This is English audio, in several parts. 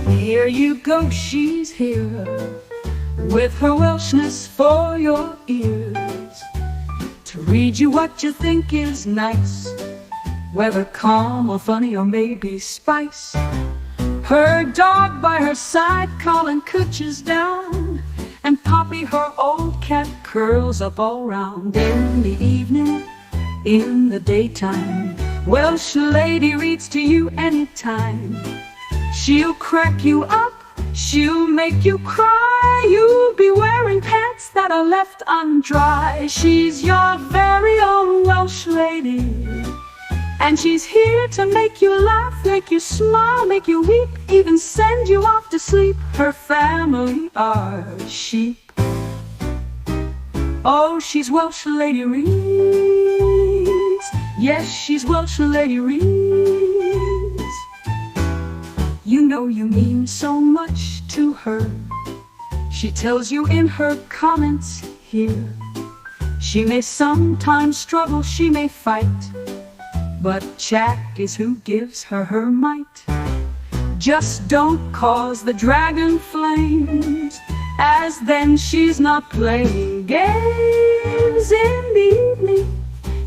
Here you go, she's here, with her Welshness for your ears, to read you what you think is nice, whether calm or funny or maybe spice. Her dog by her side calling cooches down, and Poppy, her old cat, curls up all round. In the evening, in the daytime, Welsh Lady reads to you anytime. She'll crack you up, she'll make you cry, you'll be wearing pants that are left undry. She's your very own Welsh Lady, and she's here to make you laugh, make you smile, make you weep, even send you off to sleep. Her family are sheep. Oh, she's Welsh Lady Reads. Yes, she's Welsh Lady Reads. You know you mean so much to her. She tells you in her comments here. She may sometimes struggle, she may fight, but chat is who gives her her might. Just don't cause the dragon flames, as then she's not playing games. In the evening,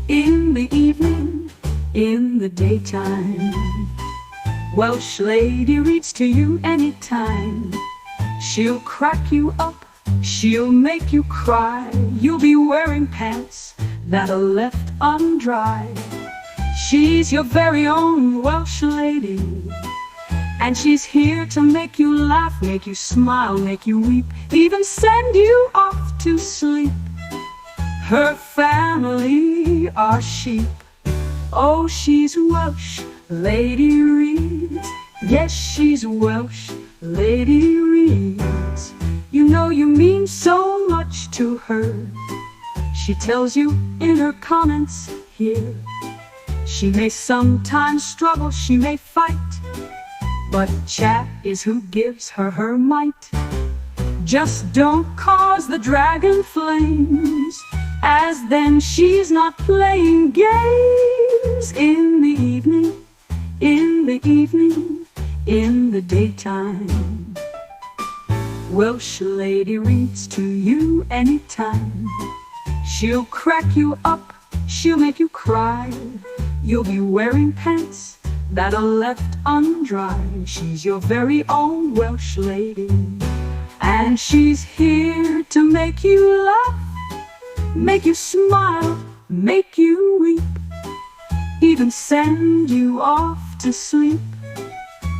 in the evening, in the daytime, Welsh Lady reads to you anytime. She'll crack you up, she'll make you cry, you'll be wearing pants that are left undry. She's your very own Welsh Lady, and she's here to make you laugh, make you smile, make you weep, even send you off to sleep. Her family are sheep. Oh, she's Welsh Lady Reads. Yes, she's Welsh Lady Reads. You know you mean so much to her. She tells you in her comments here. She may sometimes struggle, she may fight, but chat is who gives her her might. Just don't cause the dragon flames, as then she's not playing games. In the evening, in the evening, in the daytime, Welsh Lady reads to you anytime. She'll crack you up, she'll make you cry, you'll be wearing pants that are left undry. She's your very own Welsh Lady, and she's here to make you laugh, make you smile, make you weep, even send you off to sleep.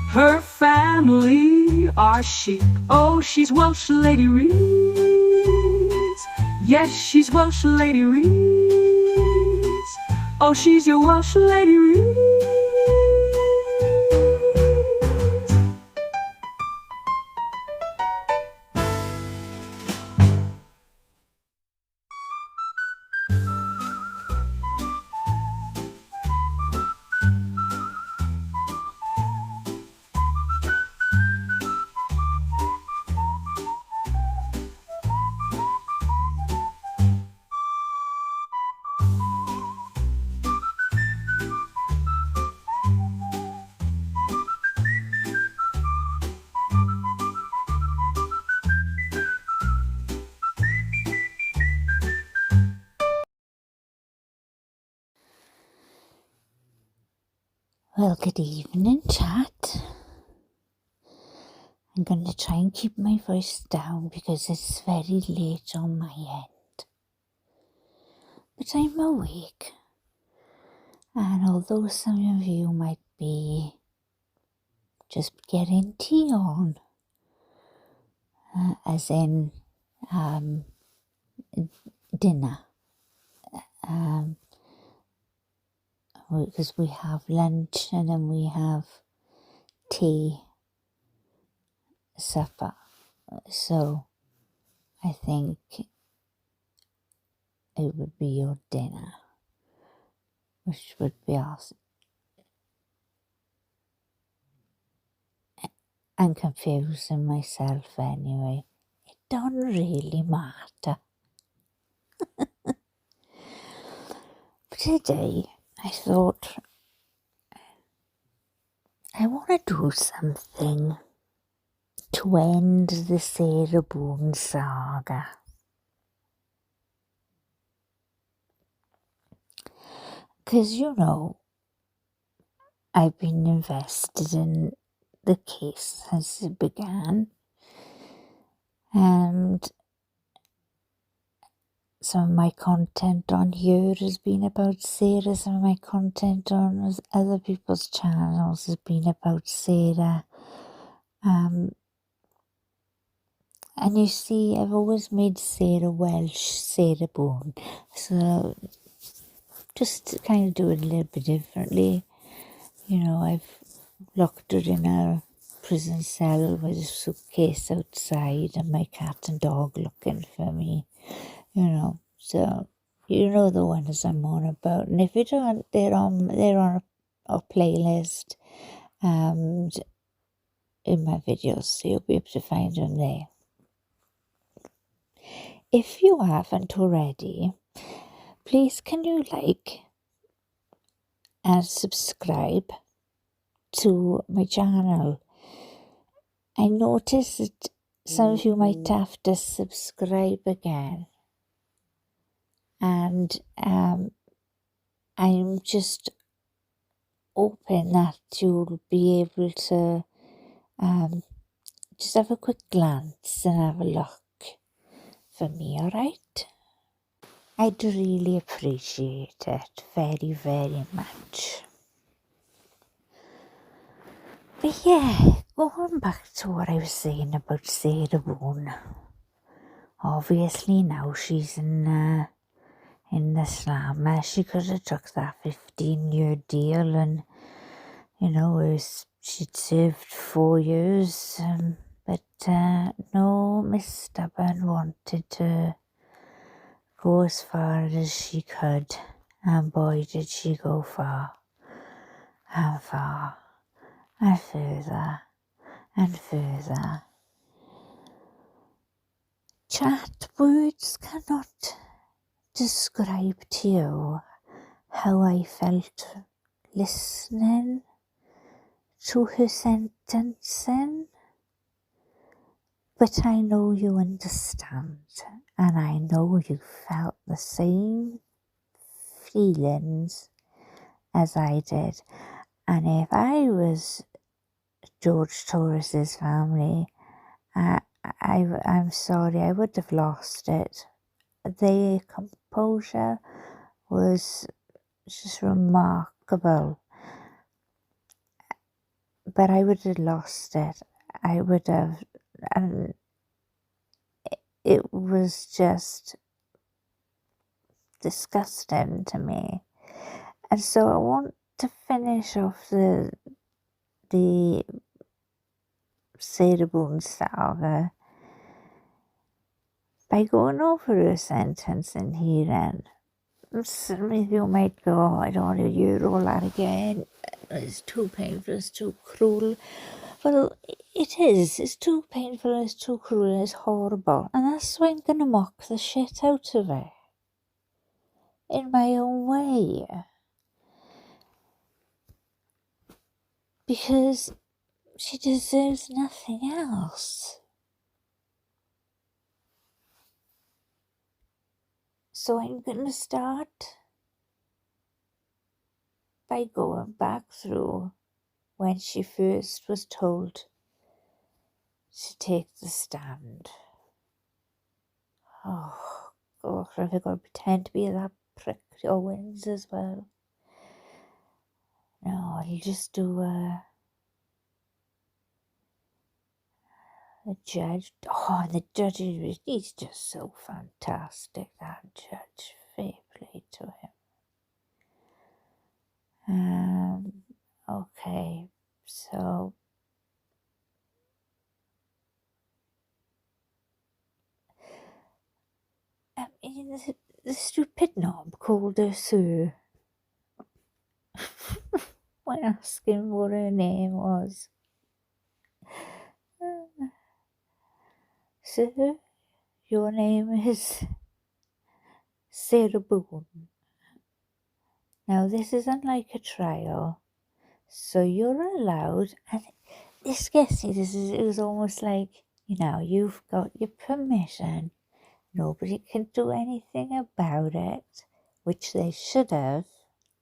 Her family are sheep. Oh, she's Welsh Lady Reads. Yes, she's Welsh Lady Reads. Oh, she's your Welsh Lady Reads. Well, good evening, chat. I'm going to try and keep my voice down because it's very late on my end. But I'm awake. And although some of you might be just getting tea on, as in dinner, because we have lunch and then we have tea, supper. So I think it would be your dinner, which would be awesome. I'm confusing myself anyway. It don't really matter. today I thought I want to do something to end the Sarah Boone saga. Because, I've been invested in the case since it began, and some of my content on here has been about Sarah, some of my content on other people's channels has been about Sarah. And you see, I've always made Sarah Welsh, Sarah Boone, so just to kind of do it a little bit differently. I've locked her in a prison cell with a suitcase outside and my cat and dog looking for me, so the ones I'm on about. And if you don't, they're on a playlist in my videos, so you'll be able to find them there. If you haven't already, please can you like and subscribe to my channel. I noticed that some of you might have to subscribe again, and I'm just hoping that you'll be able to just have a quick glance and have a look for me, alright? I'd really appreciate it very, very much. But yeah, going back to what I was saying about Sarah Boone. Obviously now she's in the slammer. She could have took that 15-year deal and, she'd served 4 years. But no, Miss Stubborn wanted to go as far as she could. And boy, did she go far and far and further and further. Chat words cannot describe to you how I felt listening to her sentencing, but I know you understand, and I know you felt the same feelings as I did. And if I was George Torres's family, I'm sorry, I would have lost it. Their composure was just remarkable. But I would have lost it. I would have, and it was just disgusting to me. And so I want to finish off the Sarah Boone saga by going over her sentence in here. And some of you might go, oh, I don't want to hear all that again. It's too painful, it's too cruel. Well, it is. It's too painful, it's too cruel, it's horrible. And that's why I'm going to mock the shit out of it. In my own way. Because she deserves nothing else. So I'm going to start by going back through when she first was told to take the stand. Oh, God, have I got to pretend to be that prick Owens as well? No, I'll just do a judge. Oh, the judge, he's just so fantastic, that judge. Fair play to him. Okay, so the stupid knob called her Sue when asking what her name was. Sir, your name is Sarah Boone. Now, this isn't like a trial, so you're allowed, and this gets me, it was almost like, you've got your permission, nobody can do anything about it, which they should have,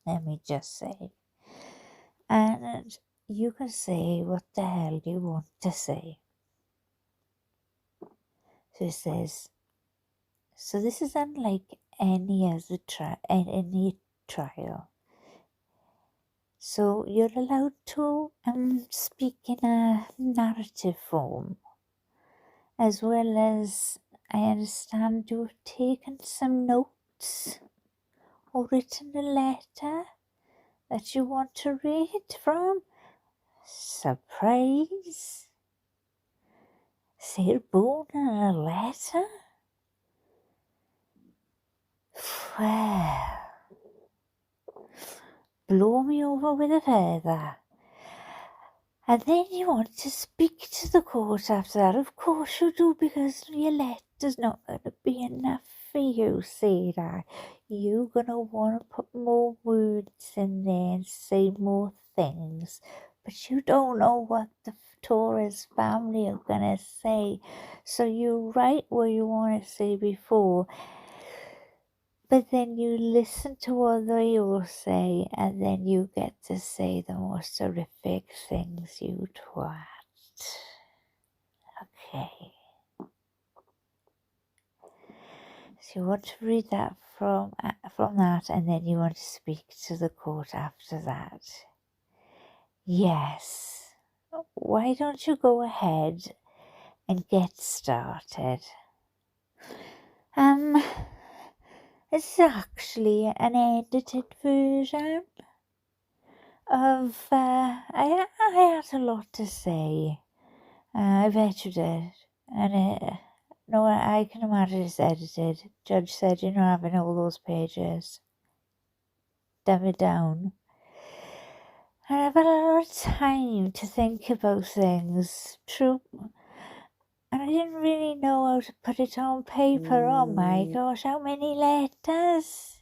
let me just say. And you can say what the hell you want to say. So it says, so this is unlike any other any trial. So you're allowed to speak in a narrative form, as well as I understand you've taken some notes or written a letter that you want to read from. Surprise! Sarah Boone and a letter? Well, blow me over with a feather. And then you want to speak to the court after that. Of course you do, because your letter's not going to be enough for you, Sarah. You're going to want to put more words in there and say more things. But you don't know what the Torres family are going to say. So you write what you want to say before. But then you listen to what they all say, and then you get to say the most horrific things, you twat. Okay. So you want to read that from that, and then you want to speak to the court after that. Yes. Why don't you go ahead and get started? It's actually an edited version of, I had a lot to say. I bet you did. And no, I can imagine it's edited. Judge said you're not having all those pages. Dumb it down. And I've had a lot of time to think about things. True. And I didn't really know how to put it on paper. Oh my gosh, how many letters?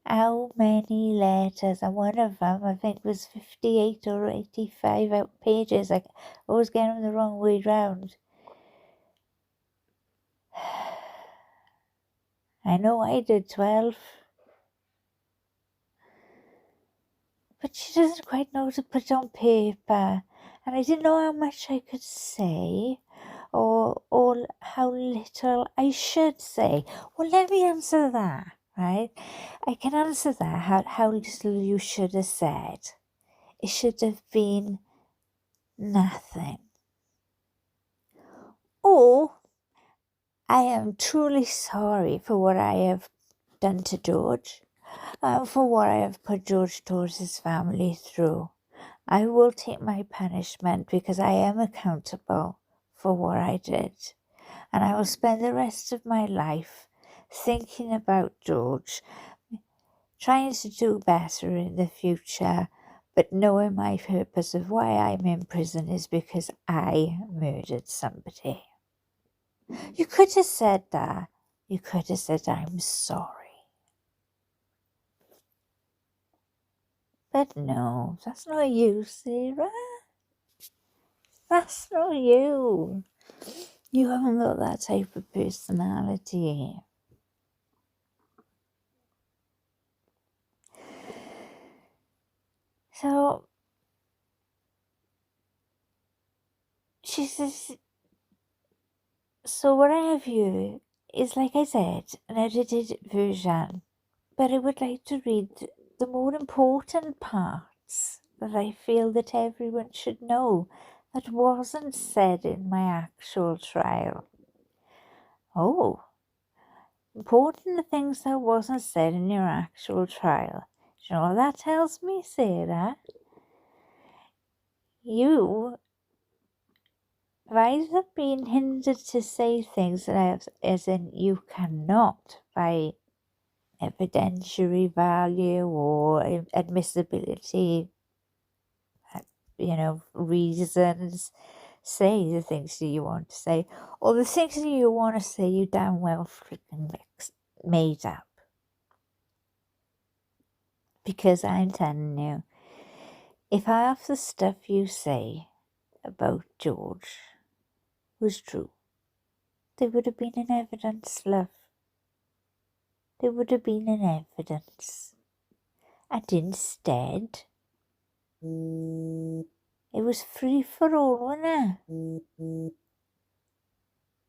How many letters? And one of them, I think, was 58 or 85 pages. I always get them the wrong way round. I know I did 12. But she doesn't quite know how to put it on paper. And I didn't know how much I could say, or how little I should say. Well, let me answer that, right? I can answer that, how little you should have said. It should have been nothing. Or, I am truly sorry for what I have done to George, for what I have put George Torres's family through. I will take my punishment because I am accountable for what I did. And I will spend the rest of my life thinking about George, trying to do better in the future, but knowing my purpose of why I'm in prison is because I murdered somebody. You could have said that. You could have said, I'm sorry. But no, that's not you, Sarah. That's not you. You haven't got that type of personality. So, she says, so what I have here is, like I said, an edited version. But I would like to read the more important parts that I feel that everyone should know that wasn't said in my actual trial. Oh, important things that wasn't said in your actual trial. Do you know what that tells me, Sarah? You have either been hindered to say things that as in you cannot by evidentiary value or admissibility, reasons, say the things that you want to say, or the things that you want to say you damn well freaking made up. Because I'm telling you, if half the stuff you say about George was true, there would have been an evidence, love. There would have been an evidence. And instead, it was free for all, wasn't it?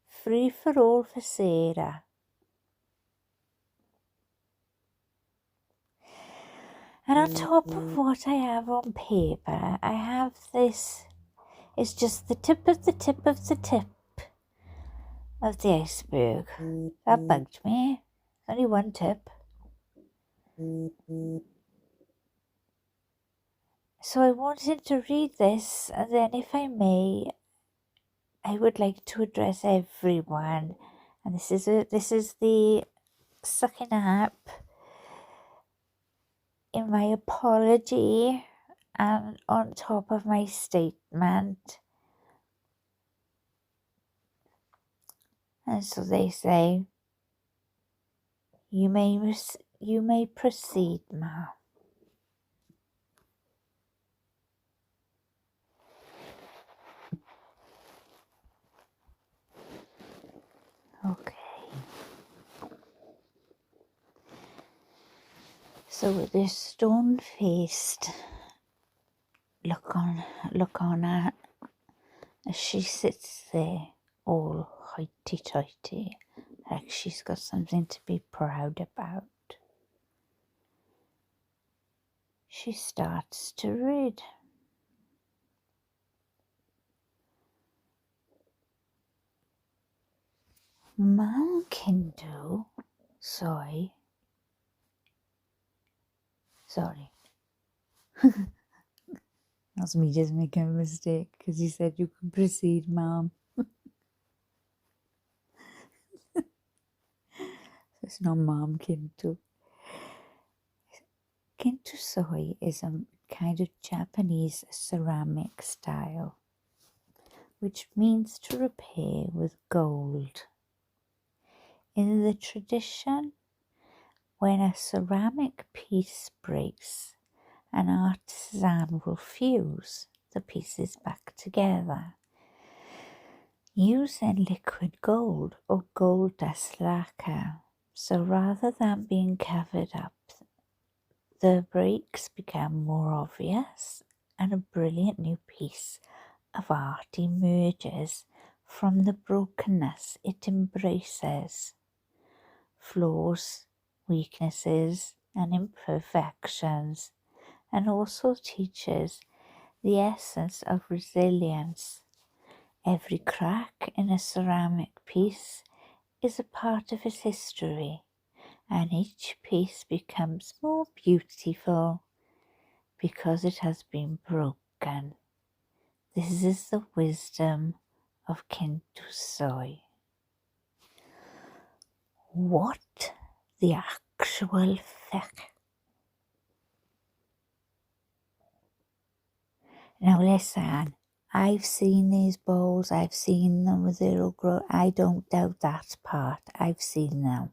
Free for all for Sarah. And on top of what I have on paper, I have this. It's just the tip of the tip of the tip of the iceberg. That bugged me. Only one tip. So I wanted to read this, and then if I may, I would like to address everyone. And this is the sucking up in my apology and on top of my statement. And so they say, you may proceed, ma'am. Okay. So with this stone-faced look on her as she sits there, all hoity-toity, like she's got something to be proud about, she starts to read. Mom can do. Sorry. That's me just making a mistake because you said you can proceed, Mom. It's not Mom Kintu. Kintu soy is a kind of Japanese ceramic style, which means to repair with gold. In the tradition, when a ceramic piece breaks, an artisan will fuse the pieces back together using liquid gold or gold dust lacquer. So rather than being covered up, the breaks become more obvious and a brilliant new piece of art emerges from the brokenness it embraces. Flaws, weaknesses and imperfections, and also teaches the essence of resilience. Every crack in a ceramic piece is a part of its history, and each piece becomes more beautiful because it has been broken. This is the wisdom of Kintu Soy. What the actual fuck? Now listen, I've seen these bowls, I've seen them with little grow. I don't doubt that part, I've seen them.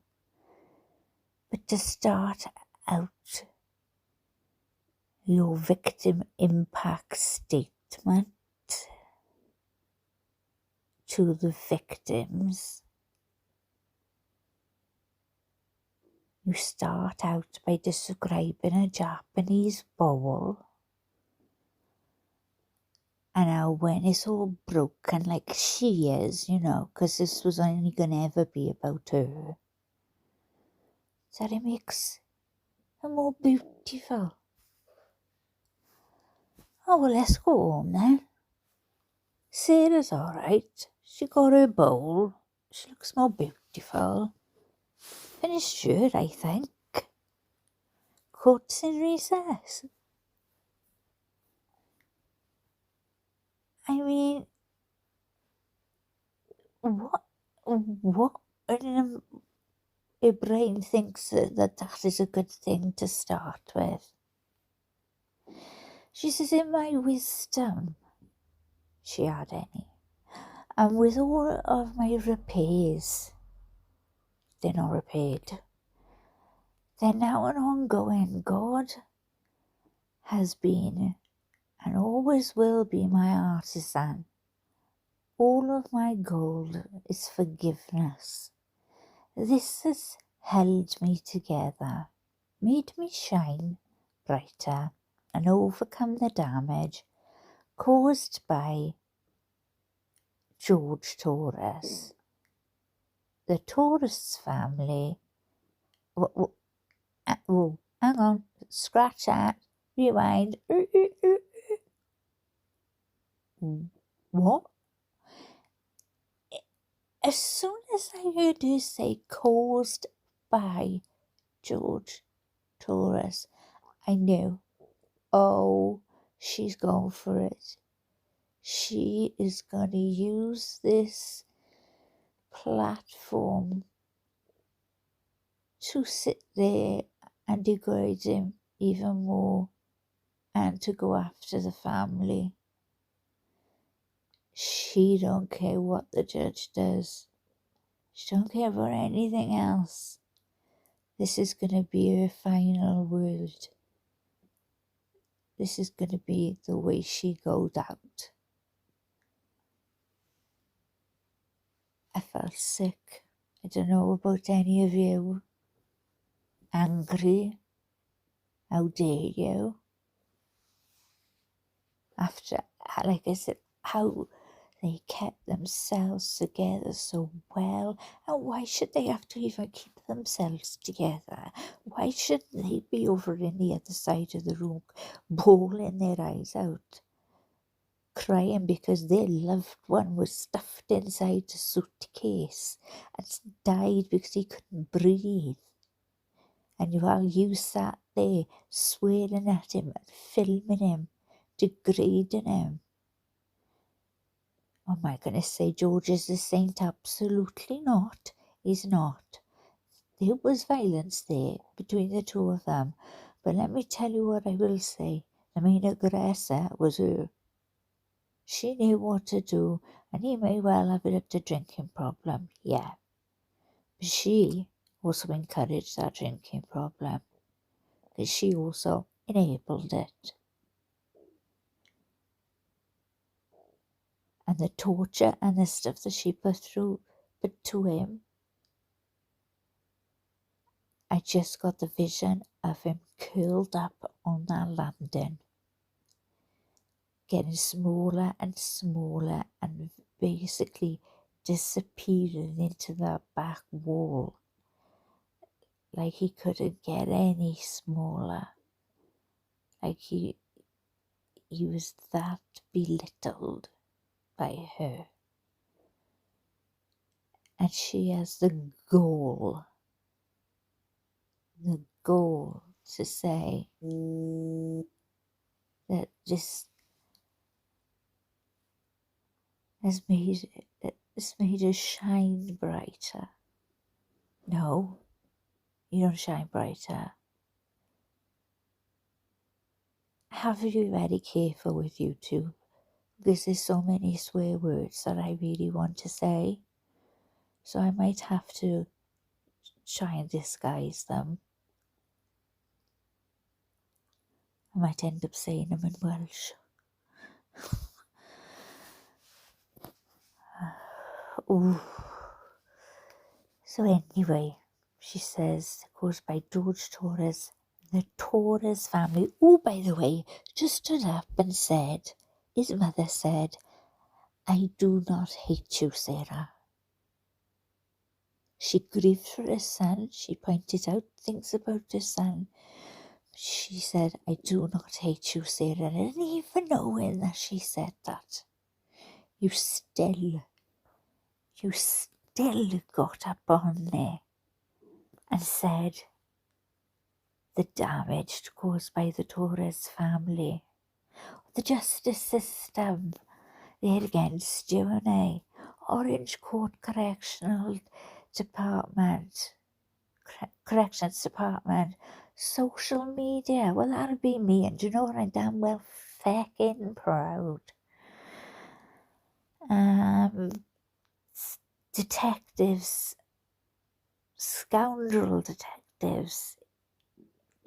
But to start out your victim impact statement to the victims, you start out by describing a Japanese bowl and how when it's all broken like she is, because this was only going to ever be about her, that it makes her more beautiful. Oh, well, let's go home then. Sarah's all right. She got her bowl. She looks more beautiful. Finished shirt, I think. Coats in recess. I mean, what your brain thinks that is a good thing to start with. She says, in my wisdom, she had any, and with all of my repairs, they're not repaired. They're now an ongoing. God has been and always will be my artisan. All of my gold is forgiveness. This has held me together, made me shine brighter, and overcome the damage caused by George Torres. The Torres family. Oh, hang on, scratch that, rewind. What? As soon as I heard her say caused by George Torres, I knew, oh, she's going for it. She is going to use this platform to sit there and degrade him even more and to go after the family. She don't care what the judge does. She don't care about anything else. This is going to be her final word. This is going to be the way she goes out. I felt sick. I don't know about any of you. Angry. How dare you? After, like I said, how they kept themselves together so well. And why should they have to even keep themselves together? Why shouldn't they be over in the other side of the room, bawling their eyes out, crying because their loved one was stuffed inside a suitcase and died because he couldn't breathe? And while you sat there swearing at him and filming him, degrading him. Am I going to say George is a saint? Absolutely not. He's not. There was violence there between the two of them. But let me tell you what I will say. The main aggressor was her. She knew what to do, and he may well have a drinking problem, yeah. But she also encouraged that drinking problem, because she also enabled it. And the torture and the stuff that she put through, but to him, I just got the vision of him curled up on that landing, getting smaller and smaller and basically disappearing into that back wall, like he couldn't get any smaller, like he was that belittled by her. And she has the gall to say that this has made her shine brighter. No, you don't shine brighter. Have to be very careful with YouTube, because there's so many swear words that I really want to say. So I might have to try and disguise them. I might end up saying them in Welsh. Ooh. So anyway, she says, caused by George Torres, the Torres family. Oh, by the way, just stood up and said, his mother said, I do not hate you, Sarah. She grieved for her son. She pointed out things about her son. She said, I do not hate you, Sarah. And even knowing that she said that, you still got up on there and said the damage caused by the Torres family. The justice system, they're against you, and Orange Court Correctional Department, Corrections Department, social media, well, that'll be me, and do you know what, I'm damn well feckin' proud. Detectives, scoundrel detectives,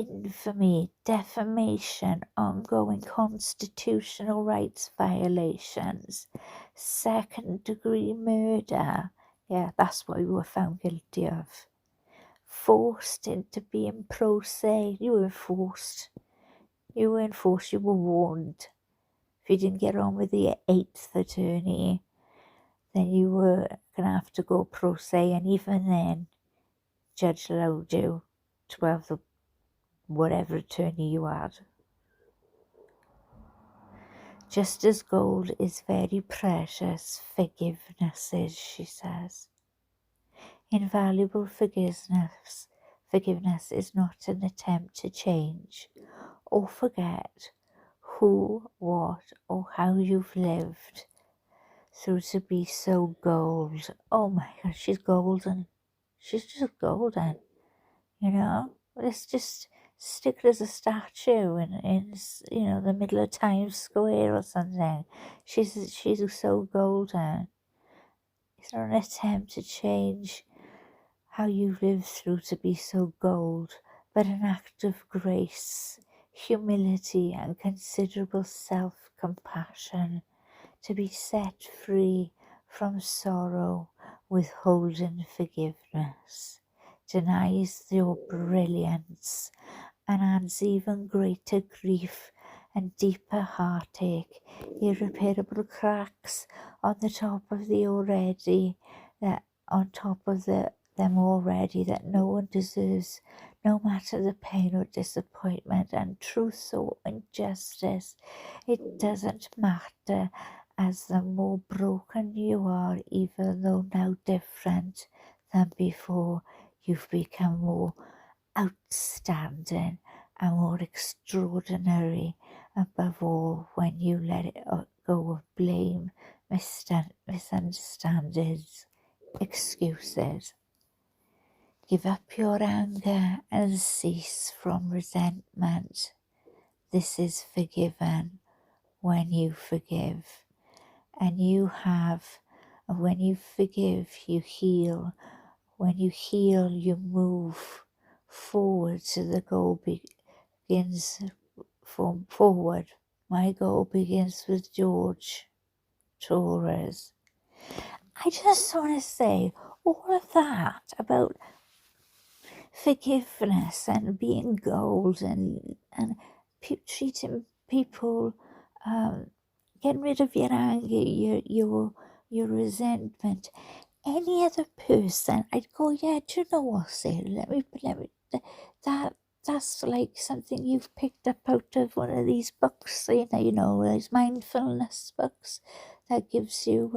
infamy, defamation, ongoing constitutional rights violations, second-degree murder. Yeah, that's what you were found guilty of. Forced into being pro se. You weren't forced. You weren't forced, you were warned. If you didn't get on with the 8th attorney, then you were going to have to go pro se, and even then, judge allowed you to have the whatever attorney you had. Just as gold is very precious, forgiveness is, she says. Invaluable forgiveness is not an attempt to change or forget who, what, or how you've lived through to be so gold. Oh my God, she's golden. She's just golden, you know. Let's just stick her as a statue in the middle of Times Square or something. She's so golden. It's not an attempt to change how you lived through to be so gold, but an act of grace, humility, and considerable self-compassion to be set free from sorrow, withholding forgiveness, denies your brilliance, and adds even greater grief and deeper heartache, irreparable cracks on the top of the already, that on top of them already that no one deserves, no matter the pain or disappointment and truth or injustice. It doesn't matter, as the more broken you are, even though now different than before, you've become more outstanding and more extraordinary, above all when you let it go of blame, misunderstandings, excuses. Give up your anger and cease from resentment. This is forgiven when you forgive. And when you forgive, you heal. When you heal, you move forward, so the goal begins forward. My goal begins with George Torres. I just want to say all of that about forgiveness and being gold and treating people, getting rid of your anger, your resentment. Any other person, I'd go, yeah, do you know what, Sarah? Let me. That's like something you've picked up out of one of these books, these mindfulness books that gives you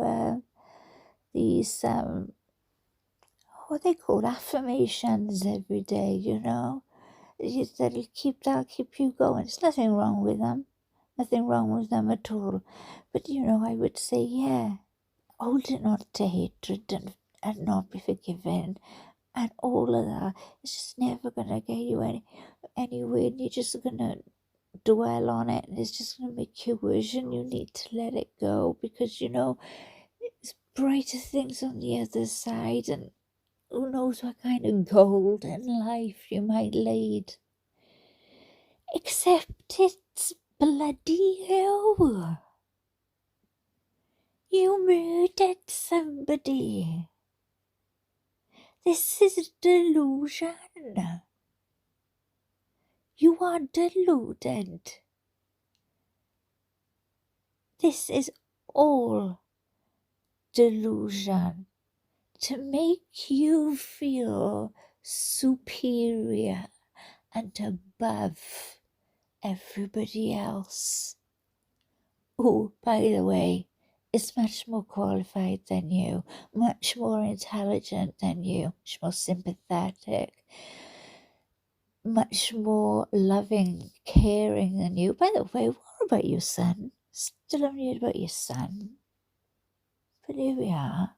these what they call affirmations every day. That'll keep you going. There's nothing wrong with them. Nothing wrong with them at all. But I would say, yeah, hold it not to hatred and not be forgiven and all of that. It's just never gonna get you anywhere, and you're just gonna dwell on it, and it's just gonna make you worse, and you need to let it go, because there's brighter things on the other side, and who knows what kind of golden life you might lead. Except it's bloody hell. You murdered somebody. This is delusion. You are deluded. This is all delusion to make you feel superior and above everybody else, who, by the way, is much more qualified than you, much more intelligent than you, much more sympathetic, much more loving, caring than you. By the way, what about your son? Still haven't heard about your son. But here we are.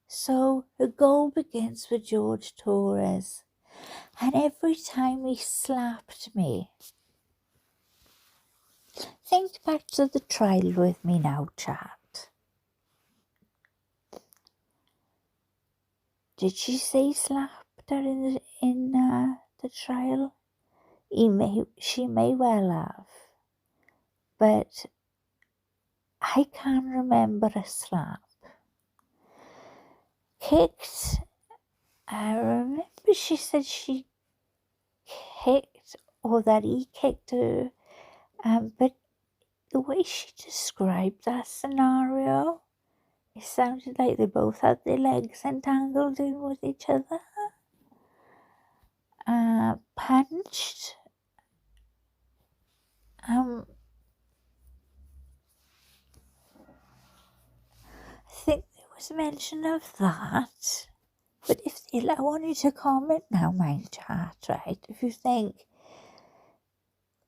So the goal begins with George Torres. And every time he slapped me, think back to the trial with me now, chat. Did she say slapped her in the trial? She may well have, but I can't remember a slap. Kicked, I remember she said she kicked, or that he kicked her, but the way she described that scenario, it sounded like they both had their legs entangled in with each other. Punched. I think there was mention of that. But I want you to comment now, my chat, right? If you think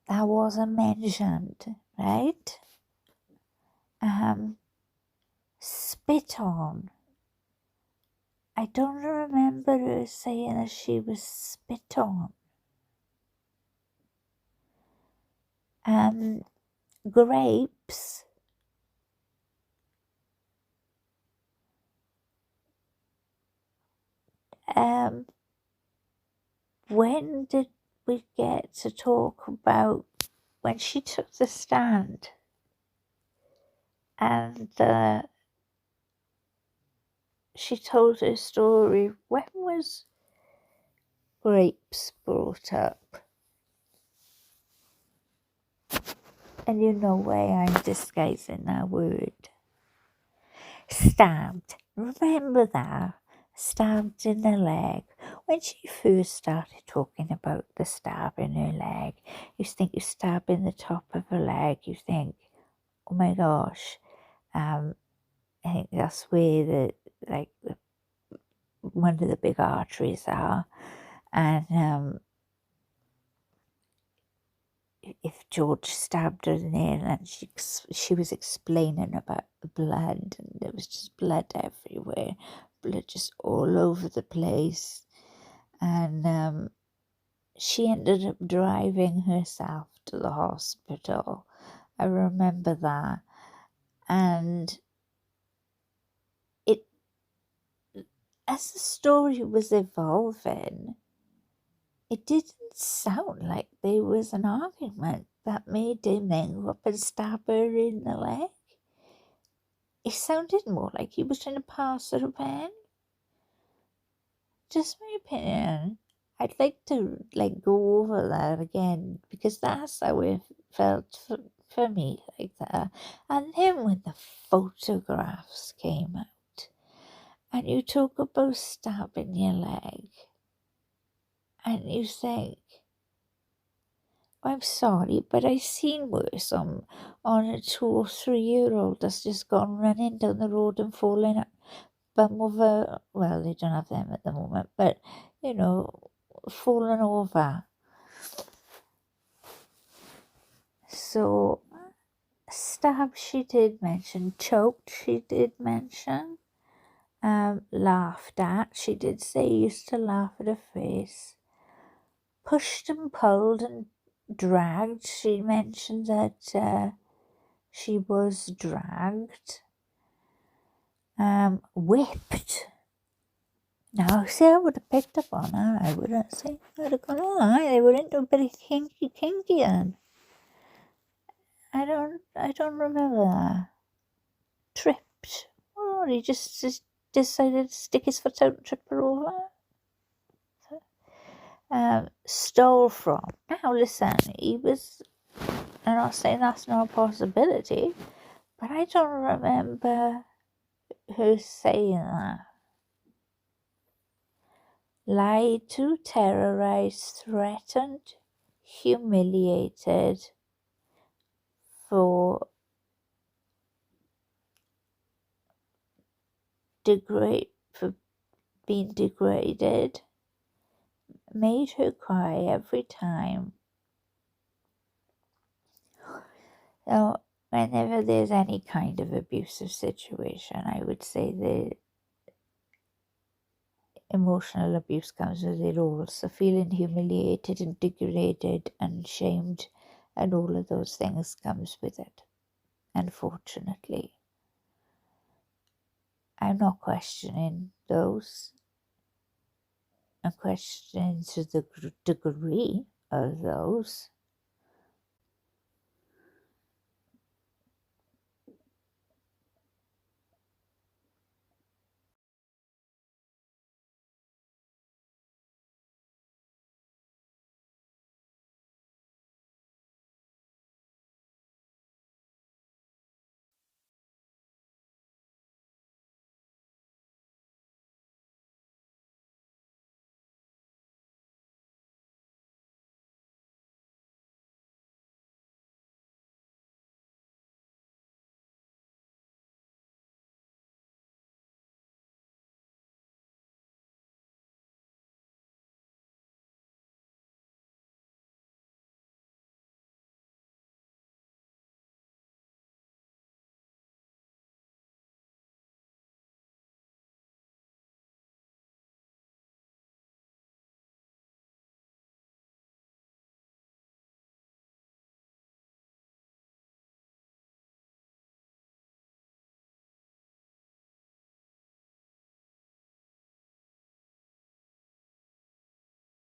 that wasn't mentioned, right? Spit on. I don't remember her saying that she was spit on. Grapes. When did we get to talk about when she took the stand and she told her story? When was grapes brought up? And you know why I'm disguising that word. Stabbed. Remember that? Stabbed in the leg. When she first started talking about the stab in her leg, you think you stab in the top of her leg, you think, oh my gosh, I think that's where one of the big arteries are. And if George stabbed her in there, and she was explaining about the blood, and there was just blood everywhere, blood just all over the place, and she ended up driving herself to the hospital. I remember that, and as the story was evolving, it didn't sound like there was an argument that made him then go up and stab her in the leg. It sounded more like he was trying to pass her a pen. Just my opinion. I'd like to go over that again, because that's how it felt for me, like that. And then when the photographs came out, and you talk about stabbing your leg, and you think, I'm sorry, but I've seen worse on a 2 or 3-year-old that's just gone running down the road and fallen bum over. Well, they don't have them at the moment, but fallen over. So, stab she did mention, choked she did mention, laughed at. She did say he used to laugh at her face. Pushed and pulled and dragged. She mentioned that she was dragged. Whipped. Now, see, I would have picked up on that. I would have said, I would have gone, oh, they were into a bit of kinky then. I don't remember that. Tripped. Oh, he just decided to stick his foot out and trip her over. Stole from. Now, listen, I'm not saying that's not a possibility, but I don't remember her saying that. Lied to, terrorized, threatened, humiliated for being degraded, made her cry every time. Now, whenever there's any kind of abusive situation, I would say the emotional abuse comes with it all. So feeling humiliated and degraded and shamed and all of those things comes with it. Unfortunately, I'm not questioning those. a question to the degree of those.